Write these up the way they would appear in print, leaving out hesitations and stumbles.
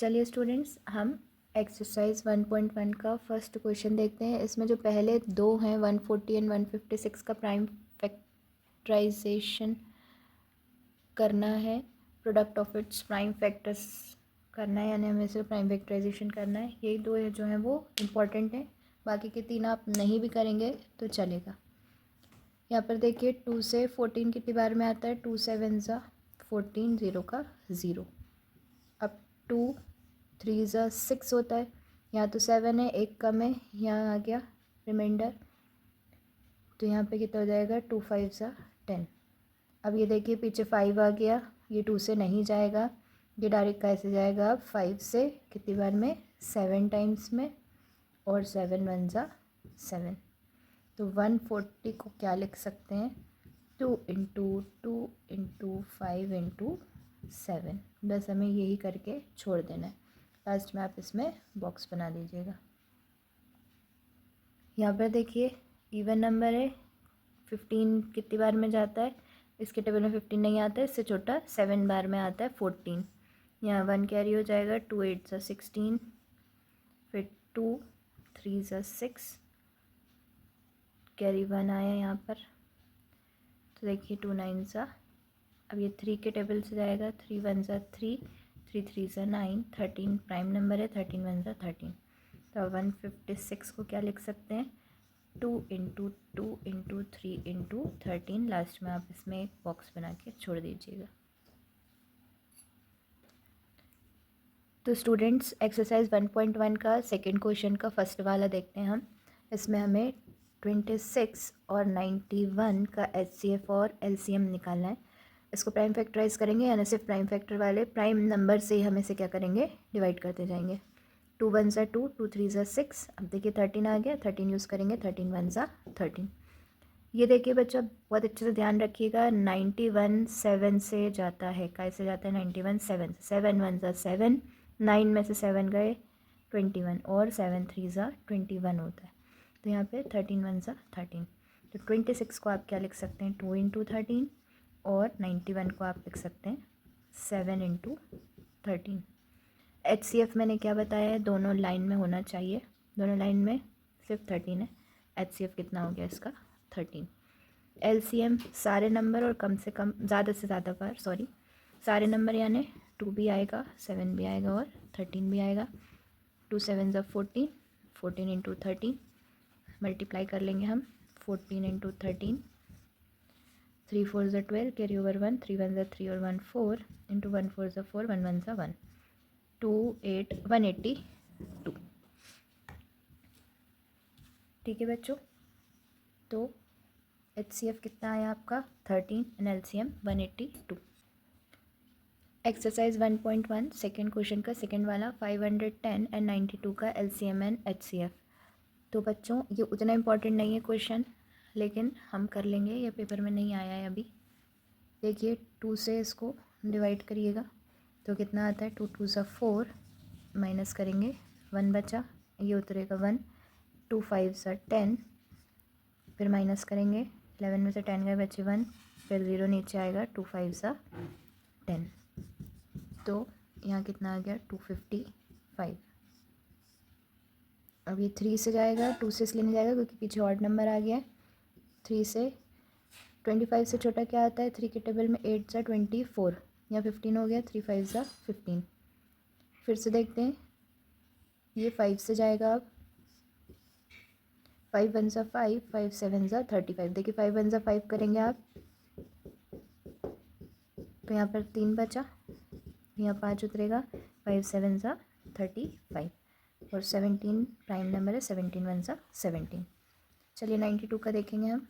चलिए स्टूडेंट्स, हम एक्सरसाइज 1.1 का फर्स्ट क्वेश्चन देखते हैं। इसमें जो पहले दो हैं 140 एंड 156 का प्राइम फैक्टराइजेशन करना है, product of its prime factors करना है, यानी हमें सिर्फ प्राइम फैक्टराइजेशन करना है। यही दो जो हैं वो इम्पॉर्टेंट हैं, बाकी के तीन आप नहीं भी करेंगे तो चलेगा। यहाँ पर देखिए 2 से 14 कितनी बार में आता है, 2 7 ज़ा 14, 0 का 0। अब 2 3 ज़ा 6 होता है, यहाँ तो 7 है, एक कम है, यहाँ आ गया रिमाइंडर, तो यहाँ पे कितना हो जाएगा 2 5 ज़ा 10। अब ये देखिए पीछे 5 आ गया, ये 2 से नहीं जाएगा, ये डायरेक्ट कैसे जाएगा, अब 5 से कितनी बार में, 7 टाइम्स में, और 7 1 ज़ा 7। तो 140 को क्या लिख सकते हैं, 2 इंटू 2 इंटू 5 इंटू 7। बस हमें यही करके छोड़ देना है। लास्ट में आप इसमें बॉक्स बना दीजिएगा। यहाँ पर देखिए इवन नंबर है, 15 कितनी बार में जाता है, इसके टेबल में 15 नहीं आता है, इससे छोटा 7 बार में आता है 14। यहाँ 1 कैरी हो जाएगा, 2 8 ज़ा 16, फिर 2 3 ज़ा 6, कैरी 1 आया यहाँ पर, तो देखिए 2 9 ज़ा, अब ये 3 के टेबल से जाएगा, 3 1 ज़ा 3, 3 3 ज़ा 9, 13 प्राइम नंबर है, 13 1 ज़ा 13। तो 156 को क्या लिख सकते हैं, 2 इंटू 2 इंटू 3 इंटू 13। लास्ट में आप इसमें एक बॉक्स बना के छोड़ दीजिएगा। तो स्टूडेंट्स एक्सरसाइज 1.1 का सेकंड क्वेश्चन का फर्स्ट वाला देखते हैं हम। इसमें हमें 26 और 91 का HCF और LCM निकालना है। इसको प्राइम फैक्टराइज करेंगे, यानी सिर्फ प्राइम फैक्टर वाले प्राइम नंबर से हम इसे क्या करेंगे, डिवाइड करते जाएंगे। 2 1 ज़ा 2, 2 3 ज़ा 6। अब देखिए 13 आ गया, 13 यूज़ करेंगे, 13 1 ज़ा 13। ये देखिए बच्चा बहुत अच्छे से ध्यान रखिएगा, 91 7 से जाता है, कैसे जाता है, 91 7 से, 7 1 ज़ा 7, 9 में से 7 गए 21, और 7 3 ज़ा 21 होता है। तो यहाँ पे 13 1 ज़ा 13। तो 26 को आप क्या लिख सकते हैं, 2 इंटू 13, और 91 को आप लिख सकते हैं 7 इंटू 13। HCF मैंने क्या बताया है, दोनों लाइन में होना चाहिए, दोनों लाइन में सिर्फ 13 है। HCF कितना हो गया इसका, 13। LCM सारे नंबर और कम से कम ज़्यादा से ज़्यादा बार, सॉरी, सारे नंबर यानी 2 भी आएगा, 7 भी आएगा और 13 भी आएगा। 2 7 ज़ा 14, 14 इंटू 13 मल्टीप्लाई कर लेंगे हम, 14 इंटू 13, 3 4 ज़ा 12, कैरी ओवर 1, 3 1 ज़ा 3 और 1 4, इंटू 1 4 ज़ा 4, 1 1 ज़ा 1, 2 8 182। ठीक है बच्चों, तो HCF कितना आया आपका 13 and LCM 182। Exercise 1.1 second question का सेकेंड वाला, 510 एंड 92 का LCM एंड HCF। तो बच्चों ये उतना इम्पोर्टेंट नहीं है क्वेश्चन, लेकिन हम कर लेंगे, ये पेपर में नहीं आया है अभी। देखिए 2 से इसको डिवाइड करिएगा तो कितना आता है, 2 2 ज़ा 4, माइनस करेंगे 1 बचा, ये उतरेगा 1, 2 5 ज़ा 10, फिर माइनस करेंगे 11 में से 10 गए बचे 1, फिर 0 नीचे आएगा, 2 5 ज़ा 10। तो यहाँ कितना आ गया, 255। अब ये 3 से जाएगा, 2 से इसलिए नहीं जाएगा क्योंकि पीछे ऑड नंबर आ गया है। 3 से 25 से छोटा क्या आता है, 3 के टेबल में 8 ज़ा 24, यहाँ 15 हो गया, 3 5 ज़ा 15। फिर से देखते हैं, ये 5 से जाएगा, अब 5 1 ज़ा 5, 5 7 ज़ा 35। देखिए 5 1 ज़ा 5 करेंगे आप, तो यहाँ पर 3 बचा, यहाँ 5 उतरेगा, 5 7 ज़ा 35, और 17 प्राइम नंबर है, 17 1 ज़ा 17। चलिए 92 का देखेंगे हम।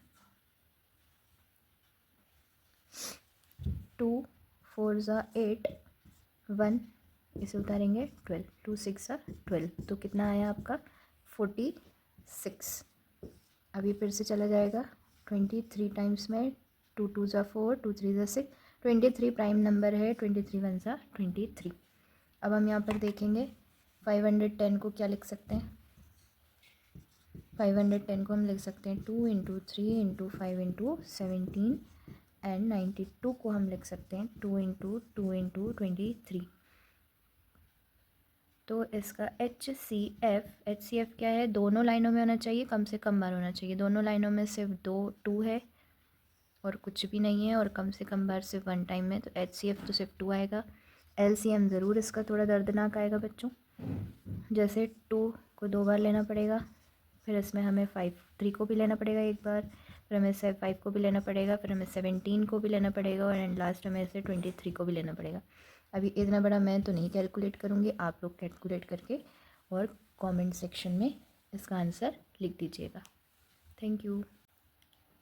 2 4 ज़ा 8, 1 इसे उतारेंगे 12, 2 6 ज़ा 12, तो कितना आया आपका 46। अभी फिर से चला जाएगा 23 टाइम्स में, 2 2 ज़ा 4, 2 3 ज़ा 6, 23 प्राइम नंबर है, 23 1 ज़ा 23। अब हम यहाँ पर देखेंगे 510 को क्या लिख सकते हैं, 510 को हम लिख सकते हैं 2 इंटू 3 इंटू 5 इंटू 17, एंड 92 को हम लिख सकते हैं 2 इंटू 2 इंटू 23। तो इसका HCF क्या है, दोनों लाइनों में होना चाहिए, कम से कम बार होना चाहिए। दोनों लाइनों में सिर्फ 2 है और कुछ भी नहीं है, और कम से कम बार सिर्फ 1 टाइम में, तो HCF तो सिर्फ 2 आएगा। LCM ज़रूर इसका थोड़ा दर्दनाक आएगा बच्चों, जैसे 2 को 2 बार लेना पड़ेगा, फिर इसमें हमें 3 को भी लेना पड़ेगा एक बार, फिर हमें 5 को भी लेना पड़ेगा, फिर हमें 17 को भी लेना पड़ेगा, और एंड लास्ट हमें इसे 23 को भी लेना पड़ेगा। अभी इतना बड़ा मैं तो नहीं कैलकुलेट करूँगी, आप लोग कैलकुलेट करके और कमेंट सेक्शन में इसका आंसर लिख दीजिएगा। Thank you.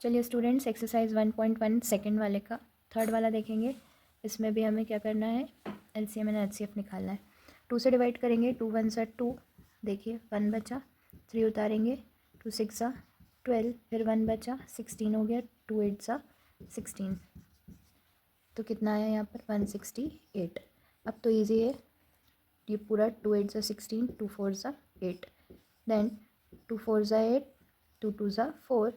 चलिए स्टूडेंट्स, एक्सरसाइज 1.1 सेकेंड वाले का थर्ड वाला देखेंगे। इसमें भी हमें क्या करना है, LCM एंड HCF निकालना है। 2 से डिवाइड करेंगे, 2 1 सा 2, देखिए 1 बचा, 3 उतारेंगे, 2 6 सा 12, फिर 1 बचा, 16 हो गया, 2 8 सा 16, तो कितना आया यहाँ पर 168। अब तो ईजी है, ये पूरा 2 8 सा 16, 2 4 सा 8, देन 2 4 सा 8, 2 2 सा 4,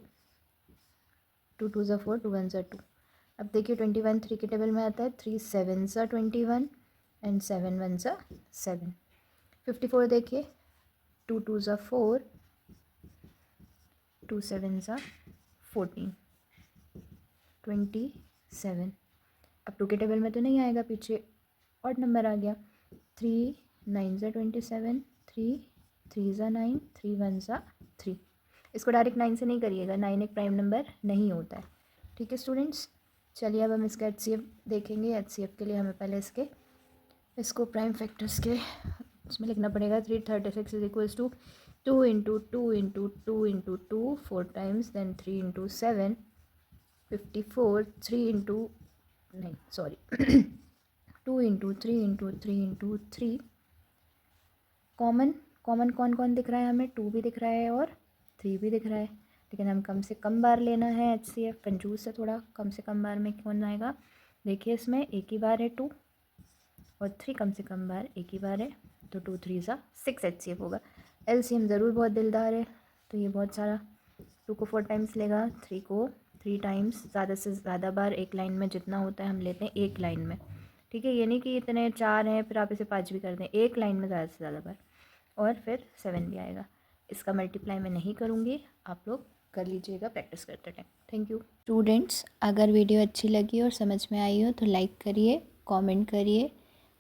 2 2 सा 4, 2 1 सा 2। अब देखिए 21 3 के टेबल में आता है, 3 7 सा 21 एंड 7 1 सा 7। 54 देखिए, 2 2 सा 4, 2 7 सा 14, 27। अब 2 के टेबल में तो नहीं आएगा, पीछे ऑड नंबर आ गया, 3 9 सा 27, 3 3 सा 9, 3 1 सा 3। इसको डायरेक्ट 9 से नहीं करिएगा, 9 एक प्राइम नंबर नहीं होता है। ठीक है स्टूडेंट्स, चलिए अब हम इसका HCF देखेंगे। HCF के लिए हमें पहले इसको प्राइम फैक्टर्स के उसमें लिखना पड़ेगा। 336 is equals to 2 into 2 into 2 into 2 4 times, then 3 into 7 54, 3 into नहीं sorry 2 into 3 into 3 into 3। Common कौन कौन दिख रहा है हमें, 2 भी दिख रहा है और 3 भी दिख रहा है, लेकिन हम कम से कम बार लेना है। HCF कंजूस है थोड़ा, कम से कम बार में कौन आएगा, देखिए इसमें एक ही बार है 2 और 3 कम से कम बार एक ही बार है, तो 2 3 सा 6 HCF होगा। LCM ज़रूर बहुत दिलदार है, तो ये बहुत सारा 2 को 4 टाइम्स लेगा, 3 को 3 टाइम्स, ज़्यादा से ज़्यादा बार एक लाइन में जितना होता है हम लेते हैं एक लाइन में। ठीक है, ये नहीं कि इतने 4 हैं फिर आप इसे 5 भी कर दें, एक लाइन में ज़्यादा से ज़्यादा बार, और फिर 7 भी आएगा। इसका मल्टीप्लाई मैं नहीं करूँगी, आप लोग कर लीजिएगा प्रैक्टिस करते टाइम। थैंक यू स्टूडेंट्स, अगर वीडियो अच्छी लगी और समझ में आई हो तो लाइक करिए, कमेंट करिए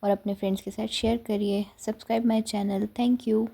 और अपने फ्रेंड्स के साथ शेयर करिए। Subscribe my channel. Thank you.